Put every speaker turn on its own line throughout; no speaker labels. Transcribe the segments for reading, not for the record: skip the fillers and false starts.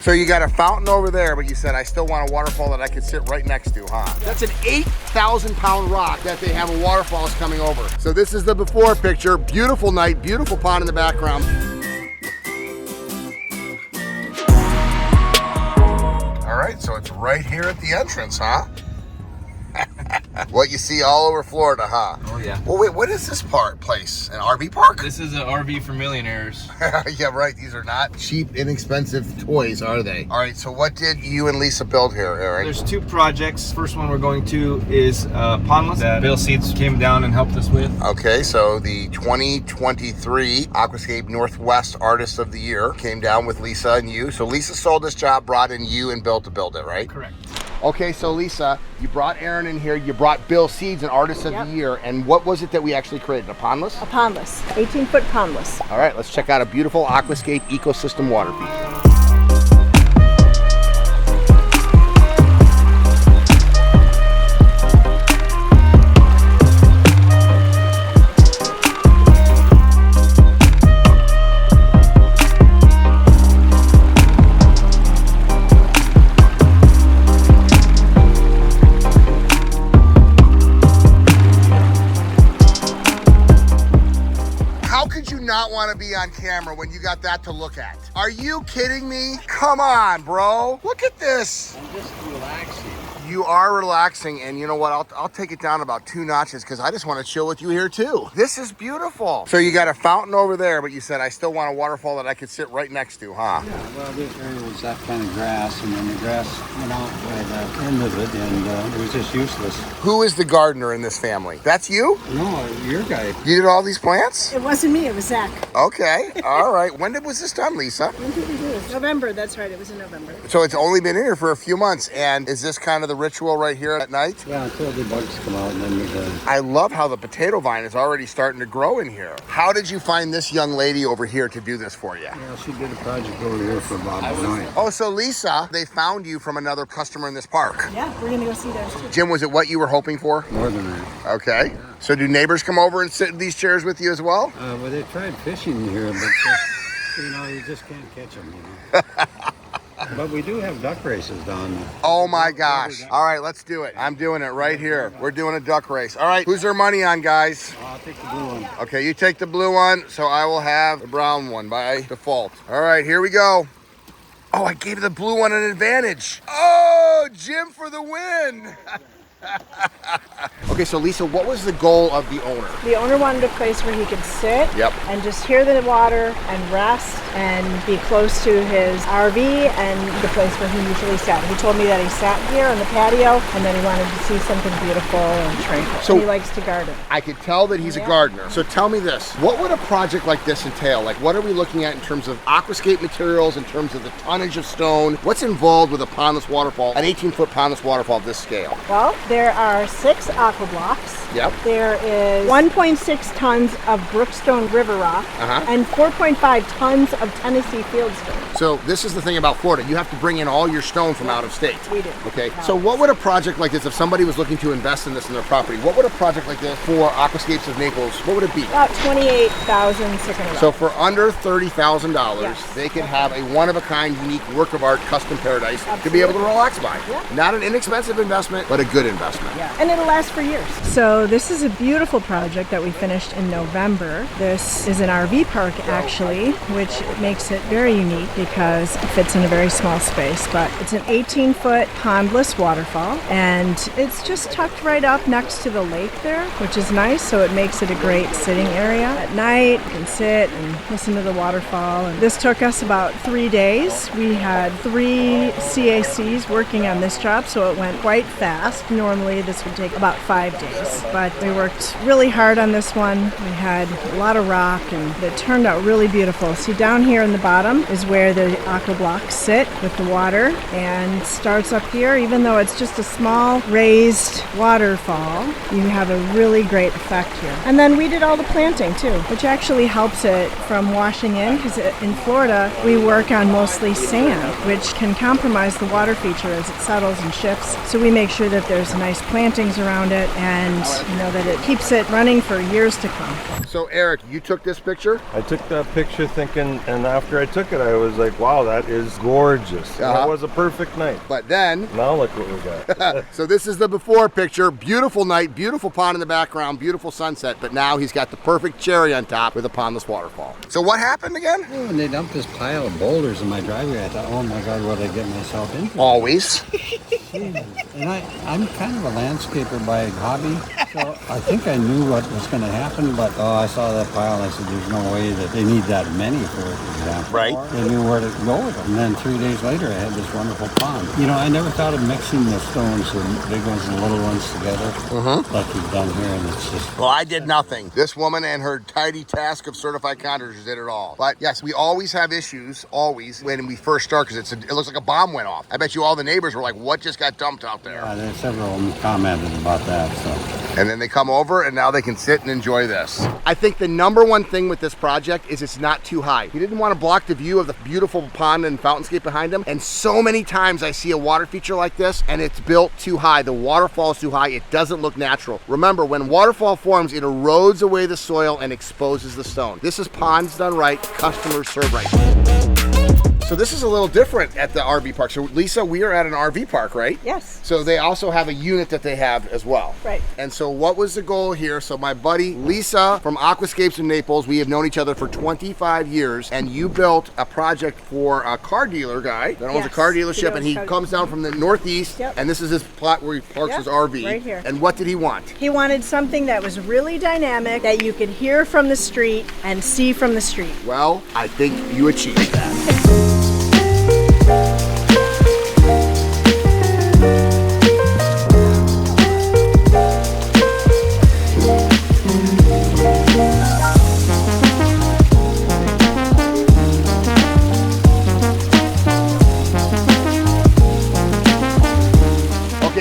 So you got a fountain over there, but you said I still want a waterfall that I could sit right next to, huh? That's an 8,000-pound rock that they have a waterfall is coming over. So this is the before picture. Beautiful night, beautiful pond in the background. All right, so it's right here at the entrance, huh? What you see all over Florida, huh?
Oh yeah.
Well, wait, what is this place? An RV park?
This is an RV for millionaires.
Yeah, right. These are not cheap, inexpensive toys, are they? All right, so what did you and Lisa build here, Aaron?
There's two projects. First one we're going to is Pondless that Bill Seeds came down and helped us with.
Okay, so the 2023 Aquascape Northwest Artist of the Year came down with Lisa and you. So Lisa sold this job, brought in you and Bill to build it, right?
Correct.
Okay, so Lisa, you brought Aaron in here, you brought Bill Seeds, an Artist of the Year, and what was it that we actually created, a pondless?
A pondless, 18-foot pondless.
All right, let's check out a beautiful Aquascape ecosystem water feature. Not want to be on camera when you got that to look at. Are you kidding me? Come on, bro. Look at this.
I'm just relaxing.
You are relaxing, and you know what? I'll take it down about 2 notches because I just want to chill with you here too. This is beautiful. So you got a fountain over there, but you said I still want a waterfall that I could sit right next to, huh?
Yeah, well, this area was that kind of grass, and then the grass went out by the end of it, and it was just useless.
Who is the gardener in this family? That's you?
No, your guy.
You did all these plants?
It wasn't me, it was Zach.
Okay, all right. When was this done, Lisa?
When did we do this? November, that's right, it was in November.
So it's only been in here for a few months, and is this kind of the ritual right here at night?
Yeah, until the bugs come out, and then we're done.
I love how the potato vine is already starting to grow in here. How did you find this young lady over here to do this for you?
Yeah, she did a project over here for Bob Ballantine.
Oh, so Lisa, they found you from another customer in this park.
Yeah, we're gonna go see theirs too.
Jim, was it what you were hoping for?
More than that.
Okay. Yeah. So do neighbors come over and sit in these chairs with you as well?
Well, they tried fishing here, but you know, you just can't catch them, you know. But we do have duck races down there.
Oh my gosh. All right, let's do it. I'm doing it right here. We're doing a duck race. All right, who's their money on, guys?
I'll take the blue one.
Okay, you take the blue one, so I will have the brown one by default. All right, here we go. Oh, I gave the blue one an advantage. Oh, Jim for the win. Okay, so Lisa, what was the goal of the owner?
The owner wanted a place where he could sit and just hear the water and rest and be close to his RV and the place where he usually sat. He told me that he sat here on the patio and then he wanted to see something beautiful and tranquil. So he likes to garden.
I could tell that he's a gardener. So tell me this, what would a project like this entail? Like, what are we looking at in terms of aquascape materials, in terms of the tonnage of stone? What's involved with a pondless waterfall, an 18-foot pondless waterfall of this scale?
Well, there are 6 aqua blocks.
Yep.
There is 1.6 tons of Brookstone River Rock and 4.5 tons of Tennessee Fieldstone.
So this is the thing about Florida. You have to bring in all your stone from out of state.
We do.
Okay. So what would a project like this, if somebody was looking to invest in this in their property, what would a project like this for Aquascapes of Naples, what would it be?
About $28,600.
So for under $30,000, they could have a one-of-a-kind, unique work of art, custom paradise to be able to relax by.
Yeah.
Not an inexpensive investment, but a good investment.
Yeah. And it'll last for years. So this is a beautiful project that we finished in November. This is an RV park actually, which makes it very unique because it fits in a very small space, but it's an 18-foot pondless waterfall and it's just tucked right up next to the lake there, which is nice, so it makes it a great sitting area. At night you can sit and listen to the waterfall, and this took us about 3 days. We had 3 CACs working on this job, so it went quite fast. Normally this would take about 5 days, but we worked really hard on this one. We had a lot of rock and it turned out really beautiful. See, down here in the bottom is where the aqua blocks sit with the water, and starts up here. Even though it's just a small raised waterfall, you have a really great effect here. And then we did all the planting too, which actually helps it from washing in, because in Florida we work on mostly sand, which can compromise the water feature as it settles and shifts. So we make sure that there's nice plantings around it, and you know, that it keeps it running for years to come.
So Eric, you took this picture?
I took that picture thinking, and after I took it, I was like, wow, that is gorgeous.
Uh-huh.
It was a perfect night.
But then,
Now look what we got.
so this is the before picture. Beautiful night, beautiful pond in the background, beautiful sunset. But now he's got the perfect cherry on top with a pondless waterfall. So what happened again?
Oh, when they dumped this pile of boulders in my driveway, I thought, oh my God, what did I get myself into?
Always.
And I'm kind of a landscaper by hobby, so I think I knew what was going to happen, but I saw that pile and I said, there's no way that they need that many, for example.
Right.
They knew where to go with them. And then 3 days later, I had this wonderful pond. You know, I never thought of mixing the stones, the big ones and the little ones together, like we've done here, and it's just...
Well, I did nothing. This woman and her tidy task of certified contractors did it all. But yes, we always have issues, always, when we first start, because it looks like a bomb went off. I bet you all the neighbors were like, what just got dumped out there?
Yeah, there's several of them commented about that, so...
And then they come over and now they can sit and enjoy this. I think the number one thing with this project is it's not too high. He didn't want to block the view of the beautiful pond and fountainscape behind him. And so many times I see a water feature like this and it's built too high. The waterfall is too high. It doesn't look natural. Remember, when waterfall forms, it erodes away the soil and exposes the stone. This is ponds done right, customers served right. So this is a little different at the RV park. So Lisa, we are at an RV park, right?
Yes.
So they also have a unit that they have as well.
Right.
And so what was the goal here? So my buddy Lisa from Aquascapes in Naples, we have known each other for 25 years, and you built a project for a car dealer guy that owns a car dealership, and he comes down from the Northeast, and this is his plot where he parks his RV.
Right here.
And what did he want?
He wanted something that was really dynamic, that you could hear from the street and see from the street.
Well, I think you achieved that.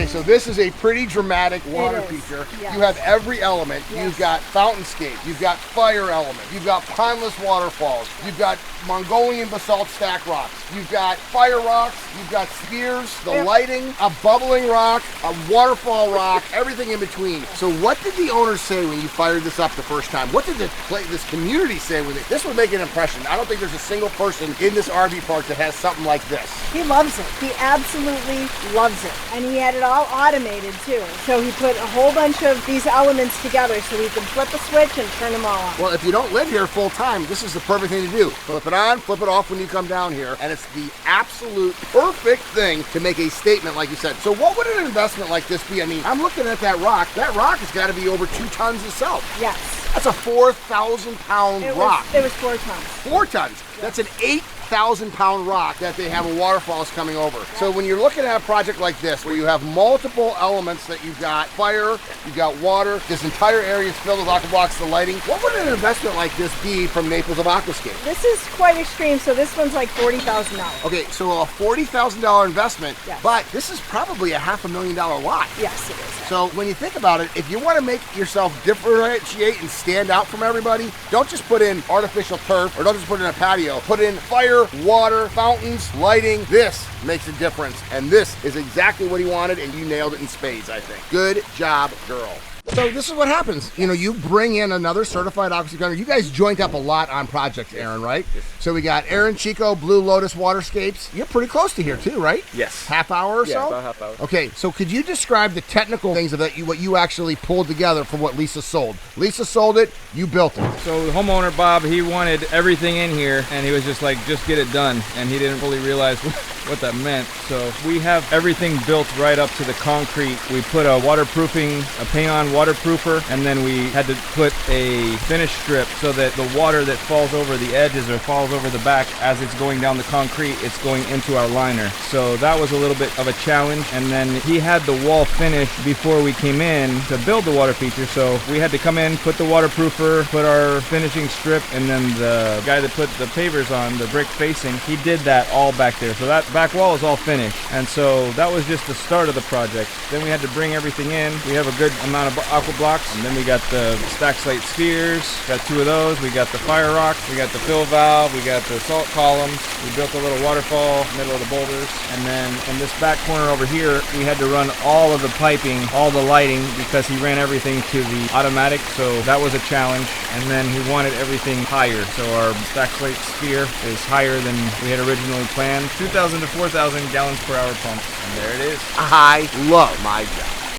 So this is a pretty dramatic water feature.
Yes.
You have every element.
Yes.
You've got fountainscape, you've got fire element, you've got pondless waterfalls, you've got Mongolian basalt stack rocks, you've got fire rocks, you've got spheres, the lighting, a bubbling rock, a waterfall rock, everything in between. So what did the owners say when you fired this up the first time? What did this community say with it? This would make an impression. I don't think there's a single person in this RV park that has something like this.
He loves it. He absolutely loves it. And he had it all automated too. So he put a whole bunch of these elements together so he can flip a switch and turn them all on.
Well, if you don't live here full time, this is the perfect thing to do. Flip it on, flip it off when you come down here, and it's the absolute perfect thing to make a statement like you said. So what would an investment like this be? I mean, I'm looking at that rock. That rock has got to be over 2 tons itself.
Yes.
That's a 4,000 pound rock.
It was 4 tons.
4 tons. Yes. That's an 8,000 pound rock that they have a waterfalls coming over. So when you're looking at a project like this, where you have multiple elements that you've got fire, you've got water, this entire area is filled with aqua blocks, the lighting, what would an investment like this be from Naples of Aquascape?
This is quite extreme, so this one's like $40,000.
Okay, so a $40,000 investment,
yes.
But this is probably a $500,000 lot.
Yes, it is.
So when you think about it, if you want to make yourself differentiate and stand out from everybody, don't just put in artificial turf or don't just put in a patio. Put in fire, water, fountains, lighting. This makes a difference. And this is exactly what he wanted, and you nailed it in spades, I think. Good job, girl. So this is what happens. You know, you bring in another certified Aquascape contractor. You guys joined up a lot on projects, Aaron, right? Yes. So we got Aaron Chico, Blue Lotus Waterscapes. You're pretty close to here too, right?
Yes.
Half hour or so?
Yeah, about half hour.
Okay, so could you describe the technical things of that, what you actually pulled together for what Lisa sold? Lisa sold it, you built it.
So the homeowner, Bob, he wanted everything in here, and he was just like, just get it done. And he didn't really realize what that meant. So we have everything built right up to the concrete. We put a paint-on waterproofer, and then we had to put a finish strip so that the water that falls over the edges or falls over the back as it's going down the concrete, it's going into our liner. So that was a little bit of a challenge. And then he had the wall finished before we came in to build the water feature. So we had to come in, put the waterproofer, put our finishing strip, and then the guy that put the pavers on, the brick facing, he did that all back there. So that back wall is all finished. And so that was just the start of the project. Then we had to bring everything in. We have a good amount of aqua blocks. And then we got the stack slate spheres, got 2 of those. We got the fire rock, we got the fill valve, we got the salt columns. We built a little waterfall, middle of the boulders. And then in this back corner over here, we had to run all of the piping, all the lighting, because he ran everything to the automatic. So that was a challenge. And then he wanted everything higher. So our stack slate sphere is higher than we had originally planned. 2,000 to 4,000 gallons per hour pumps. And there it is.
I love my job.